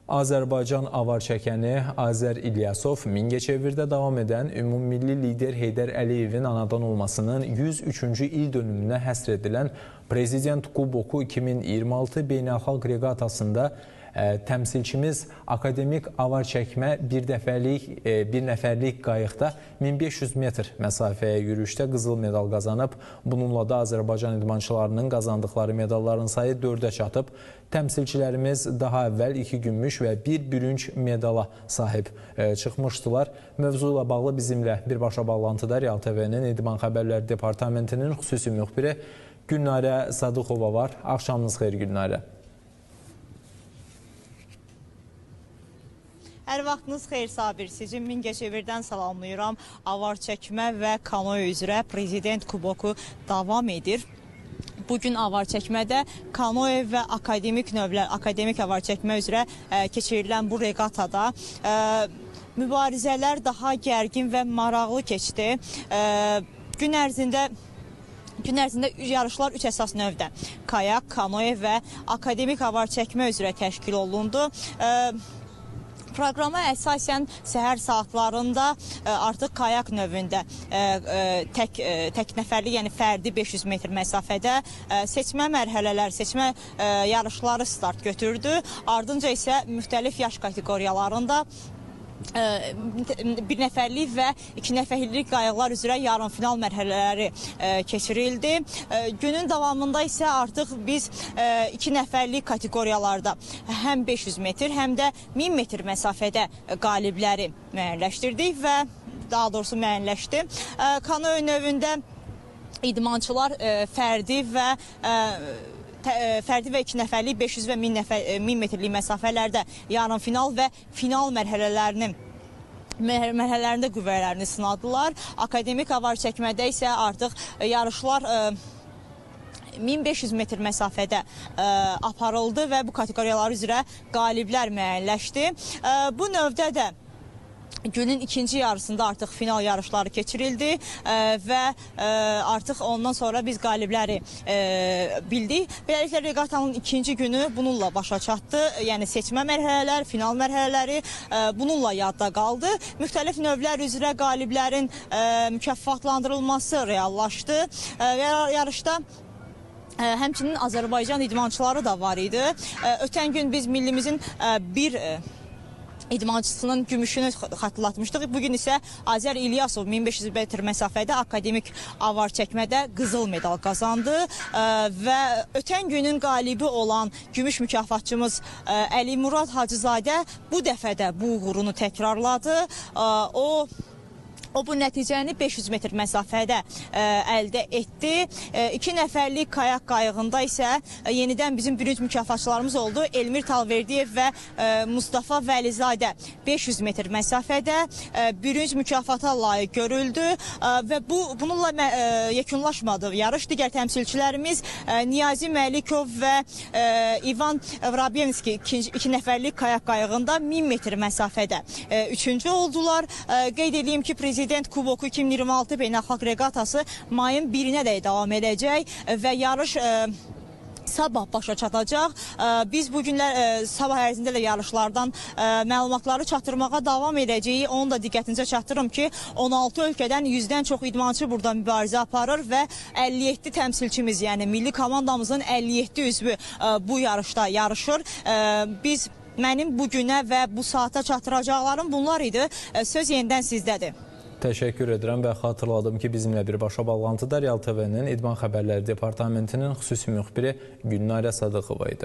Azərbaycan avar çəkəni Azər İlyasov Mingəçevirdə davam edən ümummilli lider Heydər Əliyevin anadan olmasının 103-cü il dönümünə həsr edilən Prezident Kuboku 2026 beynəlxalq reqatasında təmsilçimiz akademik avar çəkmə bir nəfərlik qayıqda 1500 metr məsafəyə yürüyüşdə qızıl medal qazanıb. Bununla da Azərbaycan idmançılarının qazandıqları medalların sayı 4-ə çatıb. Təmsilçilərimiz daha əvvəl 2 gümüş və 1 bürünc medala sahib çıxmışdılar. Mövzu ilə bağlı bizimlə birbaşa bağlantıda Real TV-nin İdman Xəbərləri Departamentinin xüsusi müxbiri Gülnarə Sadıqova var. Axşamınız xeyir Gülnarə. Hər vaxtınız xeyir Sabir. Sizi Mingəçevirdən salamlayıram. Avar çəkmə və kanoe üzrə Prezident Kuboku davam edir. Bugün avar çəkmədə kanoe və akademik növlər, akademik avar çəkmə üzrə keçirilən bu reqatada mübarizələr daha gərgin və maraqlı keçdi. Gün ərzində yarışlar 3 əsas növdə kayak, kanoe və akademik avar çəkmə üzrə təşkil olundu. Proqrama əsasən səhər saatlarında artıq kayak növündə tək nəfərli, yəni fərdi 500 metr məsafədə seçmə mərhələləri, seçmə yarışları start götürdü. Ardınca isə müxtəlif yaş kateqoriyalarında bir nəfərlik və 2 nəfərlik qayıqlar üzrə yarımfinal mərhələləri keçirildi. Günün davamında isə artıq biz 2 nəfərlik kateqoriyalarda həm 500 metr, həm də 1000 metr məsafədə qalibləri müəyyənləşdirdik və daha doğrusu müəyyənləşdi. Kanoe növündə idmançılar fərdi və 2 nəfərlik 500 və 1000 metrlik məsafələrdə yarımfinal və final mərhələlərində qüvvələrini sınadılar. Akademik avar çəkmədə isə artıq yarışlar 1500 metr məsafədə aparıldı və bu kateqoriyalar üzrə qaliblər müəyyənləşdi. Bu növdə də günün ikinci yarısında artıq final yarışları keçirildi və artıq ondan sonra biz qalibləri bildik. Beləliklə reqatanın ikinci günü bununla başa çatdı. Yəni seçmə mərhələləri, final mərhələləri bununla yadda qaldı. Müxtəlif növlər üzrə qaliblərin mükafatlandırılması reallaşdı. Yarışda həmçinin Azərbaycan idmançıları da var idi. Ötən gün biz millimizin bir idmançısının gümüşünü xatırlatmışdıq. Bugün isə Azər İlyasov 1500 metr məsafədə akademik avar çəkmədə qızıl medal qazandı və ötən günün qalibi olan gümüş mükafatçımız Əli Murad Hacızadə bu dəfə də bu uğurunu təkrarladı. O bu nəticəni 500 metr məsafədə əldə etdi. 2 nəfərlik kayak qayığında isə yenidən bizim bürünc mükafatçılarımız oldu. Elmir Talverdiyev və Mustafa Vəlizadə 500 metr məsafədə bürünc mükafata layiq görüldü və bununla yekunlaşmadı yarış. Digər təmsilçilərimiz Niyazi Məlikov və İvan Vrabyenski 2 nəfərlik kayak qayığında 1000 metr məsafədə 3-cü oldular. Qeyd edeyim ki, Prezident Kuboku 2026 beynəlxalq reqatası mayın 1-nə də davam edəcək və yarış sabah başa çatacaq. Biz bu günlər sabah ərzində də yarışlardan məlumatları çatdırmağa davam edəcəyik. Onun da diqqətinizə çatdırım ki, 16 ölkədən 100-dən çox idmançı burada mübarizə aparır və 57 təmsilçimiz, yəni milli komandamızın 57 üzvü bu yarışda yarışır. Mənim bu günə və bu saata çatdıracaqlarım bunlar idi. Söz yenidən sizdədir. Təşəkkür edirəm və xatırladım ki, bizimlə birbaşa bağlantıda Real TV-nin İdman Xəbərləri Departamentinin xüsusi müxbiri Gülnarə Sadıqova idi.